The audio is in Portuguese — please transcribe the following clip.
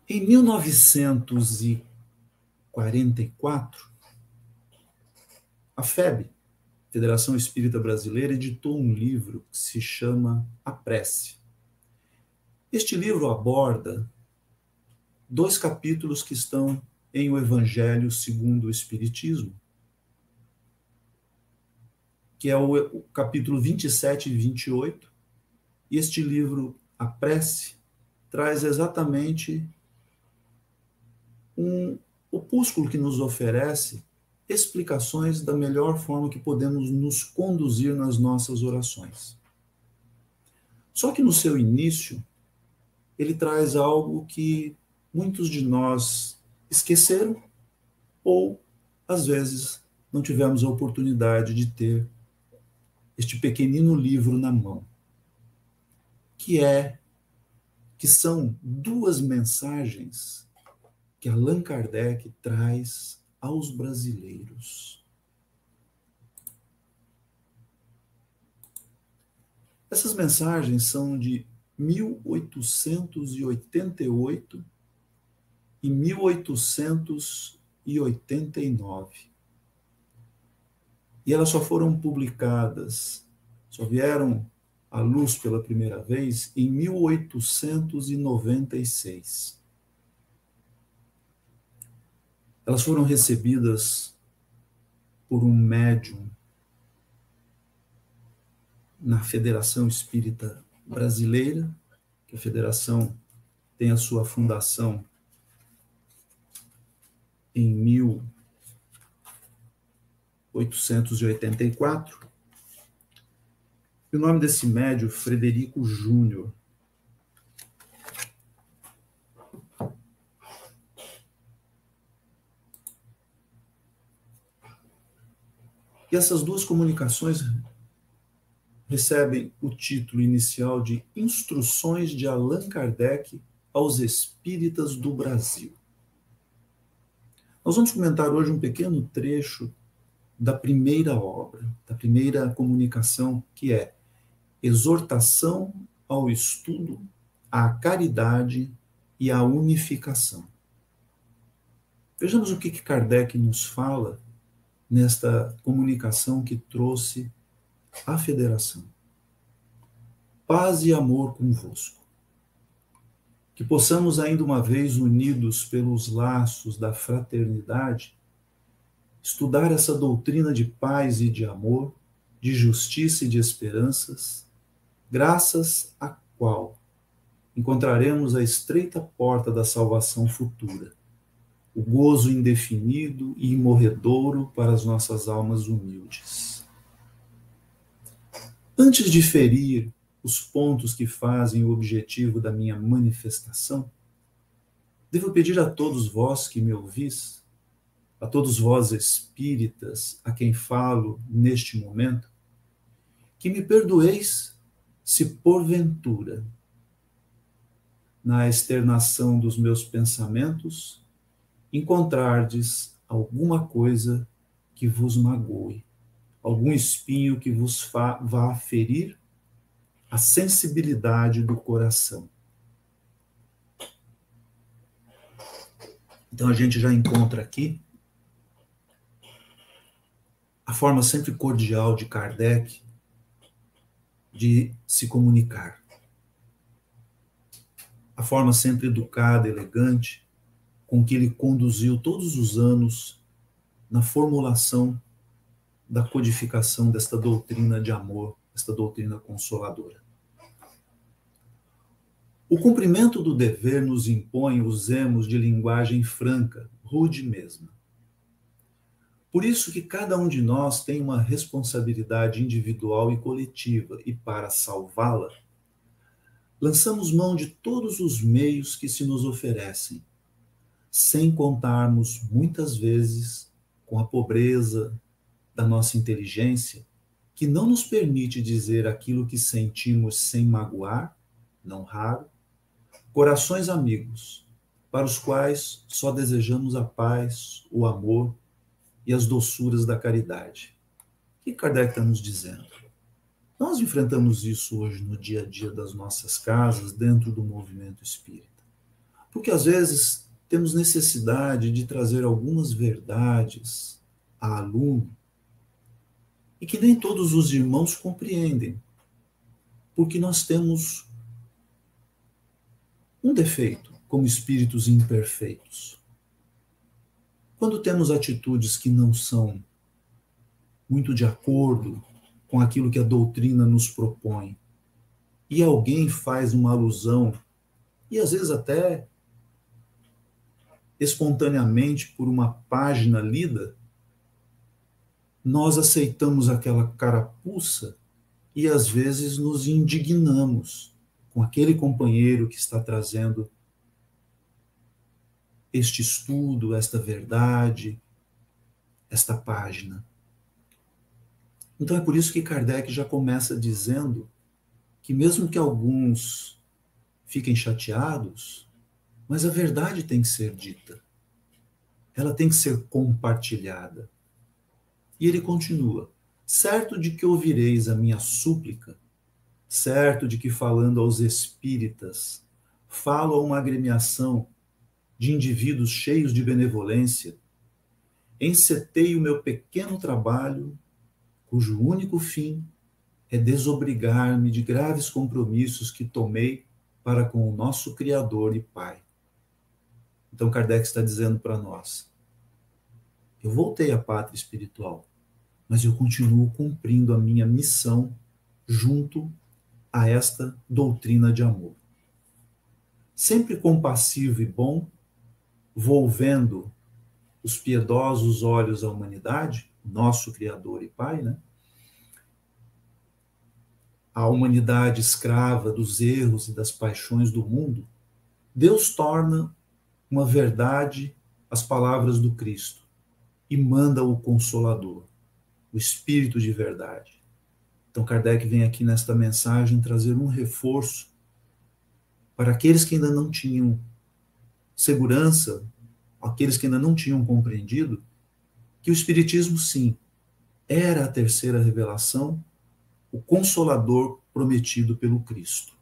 Em 1944, a FEB, Federação Espírita Brasileira, editou um livro que se chama A Prece. Este livro aborda 2 capítulos que estão em O Evangelho segundo o Espiritismo, que é o capítulo 27 e 28. E este livro, A Prece, traz exatamente um opúsculo que nos oferece explicações da melhor forma que podemos nos conduzir nas nossas orações. Só que no seu início, ele traz algo que muitos de nós esqueceram ou, às vezes, não tivemos a oportunidade de ter este pequenino livro na mão, que são 2 mensagens que Allan Kardec traz aos brasileiros. Essas mensagens são de 1888 e 1889. E elas só foram publicadas, só vieram à luz pela primeira vez em 1896. Elas foram recebidas por um médium na Federação Espírita Brasileira, que a federação tem a sua fundação em 1884. E o nome desse médium, Frederico Júnior. E essas 2 comunicações recebem o título inicial de Instruções de Allan Kardec aos Espíritas do Brasil. Nós vamos comentar hoje um pequeno trecho da primeira obra, da primeira comunicação, que é Exortação ao Estudo, à Caridade e à Unificação. Vejamos o que Kardec nos fala nesta comunicação que trouxe à Federação. Paz e amor convosco. Que possamos ainda uma vez, unidos pelos laços da fraternidade, estudar essa doutrina de paz e de amor, de justiça e de esperanças, graças à qual encontraremos a estreita porta da salvação futura, o gozo indefinido e imorredouro para as nossas almas humildes. Antes de ferir os pontos que fazem o objetivo da minha manifestação, devo pedir a todos vós que me ouvis, a todos vós espíritas a quem falo neste momento, que me perdoeis se porventura, na externação dos meus pensamentos, encontrardes alguma coisa que vos magoe, algum espinho que vos vá ferir a sensibilidade do coração. Então a gente já encontra aqui a forma sempre cordial de Kardec de se comunicar. A forma sempre educada, elegante, com que ele conduziu todos os anos na formulação da codificação desta doutrina de amor, esta doutrina consoladora. O cumprimento do dever nos impõe usemos de linguagem franca, rude mesmo. Por isso que cada um de nós tem uma responsabilidade individual e coletiva, e para salvá-la, lançamos mão de todos os meios que se nos oferecem, sem contarmos, muitas vezes, com a pobreza da nossa inteligência, que não nos permite dizer aquilo que sentimos sem magoar, não raro, corações amigos, para os quais só desejamos a paz, o amor e as doçuras da caridade. O que Kardec está nos dizendo? Nós enfrentamos isso hoje no dia a dia das nossas casas, dentro do movimento espírita. Porque às vezes temos necessidade de trazer algumas verdades a aluno e que nem todos os irmãos compreendem, porque nós temos um defeito como espíritos imperfeitos. Quando temos atitudes que não são muito de acordo com aquilo que a doutrina nos propõe, e alguém faz uma alusão, e às vezes até espontaneamente por uma página lida, nós aceitamos aquela carapuça e às vezes nos indignamos com aquele companheiro que está trazendo este estudo, esta verdade, esta página. Então é por isso que Kardec já começa dizendo que mesmo que alguns fiquem chateados, mas a verdade tem que ser dita. Ela tem que ser compartilhada. E ele continua: certo de que ouvireis a minha súplica, certo de que falando aos espíritas, falo a uma agremiação de indivíduos cheios de benevolência, encetei o meu pequeno trabalho, cujo único fim é desobrigar-me de graves compromissos que tomei para com o nosso Criador e Pai. Então Kardec está dizendo para nós: eu voltei à pátria espiritual, mas eu continuo cumprindo a minha missão junto a esta doutrina de amor. Sempre compassivo e bom, volvendo os piedosos olhos à humanidade, nosso Criador e Pai, né? A humanidade escrava dos erros e das paixões do mundo, Deus torna uma verdade as palavras do Cristo e manda o Consolador, o Espírito de verdade. Então Kardec vem aqui nesta mensagem trazer um reforço para aqueles que ainda não tinham segurança, aqueles que ainda não tinham compreendido, que o Espiritismo, sim, era a terceira revelação, o Consolador prometido pelo Cristo.